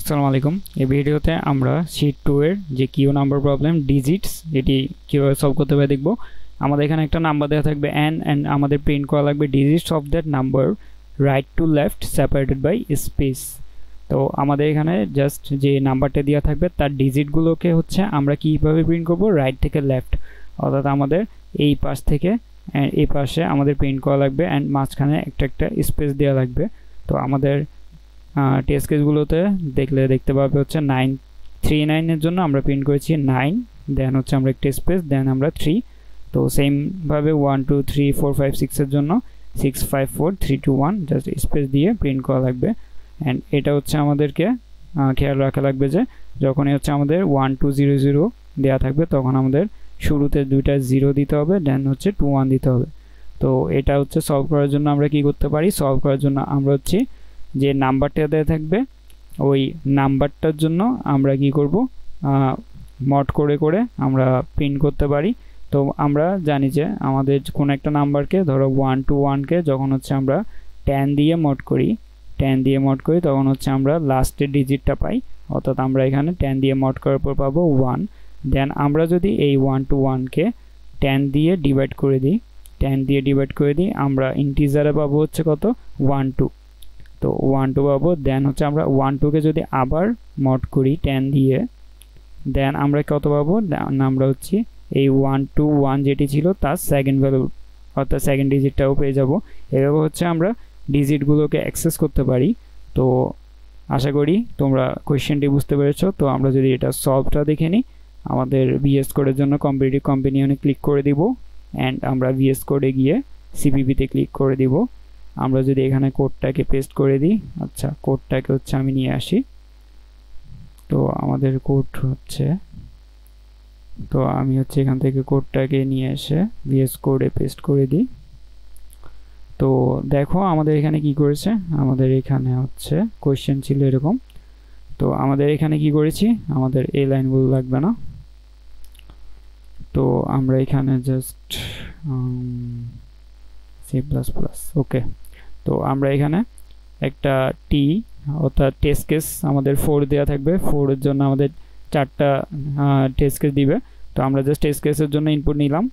আসসালামু আলাইকুম। এই ভিডিওতে আমরা শীট 2 এর যে কিউ নাম্বার প্রবলেম ডিজিটস এটি কিভাবে সলভ করতে হবে দেখব। আমাদের এখানে একটা নাম্বার দেওয়া থাকবে n এন্ড আমাদের প্রিন্ট করা লাগবে digits of that number right to left separated by space. তো আমাদের এখানে জাস্ট যে নাম্বারটা দেওয়া থাকবে তার ডিজিটগুলোকে হচ্ছে আমরা কিভাবে প্রিন্ট করব, রাইট থেকে লেফট, অর্থাৎ আমাদের এই পাশ থেকে এই পাশে আমাদের প্রিন্ট করা লাগবে অ্যান্ড মাঝখানে একটা স্পেস দেওয়া লাগবে। তো আমাদের টেস্ট কেসগুলোতে দেখতে পাবে হচ্ছে 939 এর জন্য আমরা প্রিন্ট করেছি 9, দেন হচ্ছে আমরা একটা স্পেস, দেন আমরা 3। তো সেমভাবে 1 2 3 4 5 6 এর জন্য 6 5 4 3 2 1 জাস্ট স্পেস দিয়ে প্রিন্ট করা লাগবে। অ্যান্ড এটা হচ্ছে আমাদেরকে খেয়াল রাখা লাগবে যে যখনই হচ্ছে আমাদের 1 2 0 0 দেওয়া থাকবে তখন আমাদের শুরুতে দুইটা 0 দিতে হবে, দেন হচ্ছে 2 1 দিতে হবে। তো এটা হচ্ছে সলভ করার জন্য আমরা কি করতে পারি, সলভ করার জন্য আমরা হচ্ছে যে নাম্বারটা দেওয়া থাকবে ওই নাম্বারটার জন্য আমরা কি করব, মড করে করে আমরা প্রিন্ট করতে পারি। তো আমরা জানি যে আমাদের কোন একটা নাম্বারকে ধরো 1 to 1 কে যখন হচ্ছে আমরা 10 দিয়ে মড করি তখন হচ্ছে আমরা লাস্টের ডিজিটটা পাই, অর্থাৎ আমরা এখানে 10 দিয়ে মড করার পর পাবো 1। দেন আমরা যদি এই 1 to 1 কে 10 দিয়ে ডিভাইড করে দিই আমরা ইন্টিজারে পাবো হচ্ছে কত 1 2। তো 1 2 পাবো, দেন হচ্ছে আমরা 1 2 কে যদি আবার মড করি 10 দিয়ে, দেন আমরা কত পাবো, আমরা হচ্ছে এই 1 2 1 যেটি ছিল তার সেকেন্ড ভ্যালু অর্থাৎ সেকেন্ড ডিজিটটাও পেয়ে যাব। এভাবে হচ্ছে আমরা ডিজিটগুলোকে অ্যাক্সেস করতে পারি। তো আশা করি তোমরা কোয়েশ্চেনটি বুঝতে পেরেছো। তো আমরা যদি এটা সলভটা দেখে নিই, আমাদের ভিএস কোডের জন্য কম্পিটিটিভ কম্পেনিয়নে ক্লিক করে দিব অ্যান্ড আমরা ভিএস কোডে গিয়ে সিপিপিতে ক্লিক করে দিব। আমরা যদি এখানে কোডটাকে পেস্ট করে দিই, আচ্ছা কোডটাকে হচ্ছে আমি নিয়ে আসি। তো আমাদের কোড হচ্ছে, তো আমি হচ্ছে এখান থেকে কোডটাকে নিয়ে এসে ভিএস কোডে পেস্ট করে দিই। তো দেখো আমাদের এখানে কি করেছে, আমাদের এখানে হচ্ছে কোয়েশ্চেন ছিল এরকম। তো আমাদের এখানে কি করেছি, আমাদের এই লাইনগুলো লাগবে না। তো আমরা এখানে জাস্ট সি প্লাস প্লাস ওকে। তো আমরা এখানে একটা টি অর্থাৎ টেস্ট কেস আমাদের 4 দেওয়া থাকবে, 4 এর জন্য আমাদের 4টা টেস্ট কেস দিবে। তো আমরা জাস্ট টেস্ট কেসের জন্য ইনপুট নিলাম।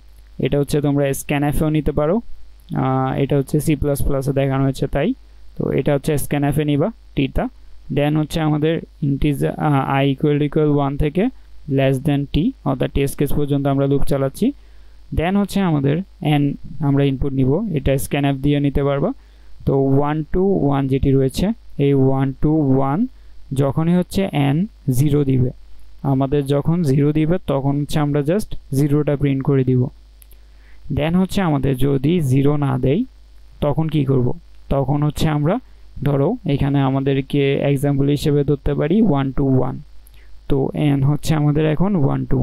এটা হচ্ছে তোমরা স্ক্যানএফেও নিতে পারো, এটা হচ্ছে সি প্লাস প্লাসে দেখানো হয়েছে তাই। তো এটা হচ্ছে স্ক্যানএফে নিবা টিটা। দেন হচ্ছে আমাদের ইন্টিজার আই ইকুয়াল 1 থেকে লেস দেন টি অর্থাৎ টেস্ট কেস পর্যন্ত আমরা লুপ চালাচ্ছি। দেন হচ্ছে আমাদের এন আমরা ইনপুট নিব, এটা স্ক্যানএফ দিয়ে নিতে পারবা। তো 1 to 1 যেটি রয়েছে এই 1 to 1 যখনই হচ্ছে n 0 দিবে, আমাদের যখন 0 দিবে তখন হচ্ছে আমরা জাস্ট 0টা প্রিন্ট করে দিব। দেন হচ্ছে আমাদের যদি 0 না দেয় তখন কি করব, তখন হচ্ছে আমরা ধরো এখানে আমাদেরকে एग्जांपल হিসেবে ধরতে পারি 1 to 1। তো n হচ্ছে আমাদের এখন 1 to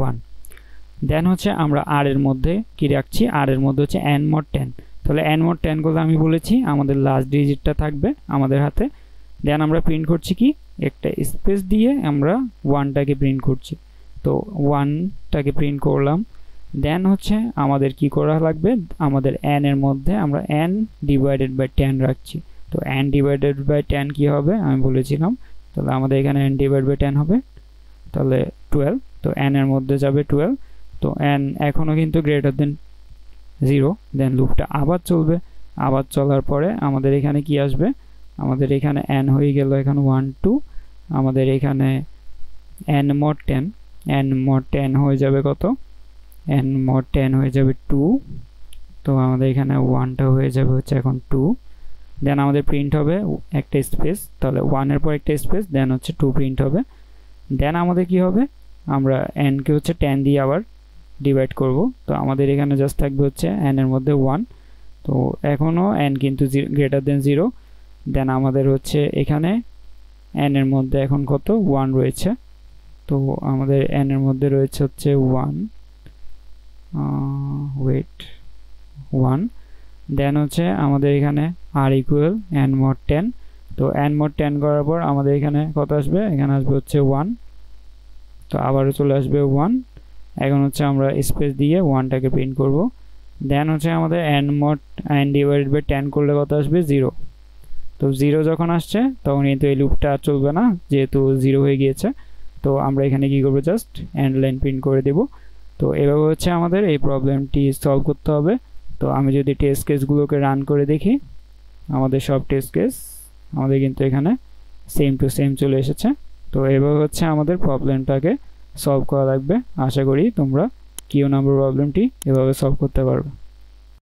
1 দেন হচ্ছে আমরা r এর মধ্যে কি রাখছি, r এর মধ্যে হচ্ছে n mod 10। তাহলে n mod 10 গুলো আমি বলেছি আমাদের লাস্ট ডিজিটটা থাকবে আমাদের হাতে। দেন আমরা প্রিন্ট করছি কি একটা স্পেস দিয়ে আমরা 1টাকে প্রিন্ট করছি। তো 1টাকে প্রিন্ট করলাম। দেন হচ্ছে আমাদের কি করা লাগবে, আমাদের n এর মধ্যে আমরা n ডিভাইডেড বাই 10 রাখছি। তো n ডিভাইডেড বাই 10 কি হবে আমি বলেছিলাম, তাহলে আমাদের এখানে n ডিভাইড বাই 10 হবে তাহলে 12। তো n এর মধ্যে যাবে 12। তো n এখনো কিন্তু গ্রেটার দেন 0। দেন লুপটা আবার চলবে, আবার চলার পরে আমাদের এখানে কি আসবে, আমাদের এখানে n হয়ে গেল এখন 1 2, আমাদের এখানে n mod 10 হয়ে যাবে কত, n mod 10 হয়ে যাবে 2। তো আমাদের এখানে 1টা হয়ে যাবে হচ্ছে এখন 2। দেন আমাদের প্রিন্ট হবে একটা স্পেস, তাহলে 1 এর পর একটা স্পেস, দেন হচ্ছে 2 প্রিন্ট হবে। দেন আমাদের কি হবে, আমরা n কে হচ্ছে 10 দিয়ে আবার ডিভাইড করব। তো আমাদের এখানে জাস্ট থাকবে হচ্ছে n এর মধ্যে 1। তো এখনো n কিন্তু গ্রেটার দেন 0। দেন আমাদের হচ্ছে এখানে n এর মধ্যে এখন কত 1 রয়েছে। তো আমাদের n এর মধ্যে রয়েছে হচ্ছে 1 দেন হচ্ছে আমাদের এখানে r ইকুয়াল n mod 10। তো n mod 10 করার পর আমাদের এখানে কত আসবে, এখানে আসবে হচ্ছে 1। তো আবারও চলে আসবে 1। এখন হচ্ছে আমরা স্পেস দিয়ে 1টাকে প্রিন্ট করব। দেন হচ্ছে আমাদের n mod n divided by 10 করলে কত আসবে 0। তো 0 যখন আসছে তখন কিন্তু এই লুপটা আর চলবে না, যেহেতু 0 হয়ে গিয়েছে। তো আমরা এখানে কি করব, জাস্ট এন্ড লাইন প্রিন্ট করে দেব। তো এভাবে হচ্ছে আমাদের এই প্রবলেমটি সলভ করতে হবে। তো আমি যদি টেস্ট কেসগুলোকে রান করে দেখি, আমাদের সব টেস্ট কেস আমাদের কিন্তু এখানে সেম টু সেম চলে এসেছে। তো এভাবে হচ্ছে আমাদের প্রবলেমটাকে সলভ করা লাগবে। আশা করি তোমরা কিউ নাম্বার প্রবলেমটি এভাবে সলভ করতে পারবে।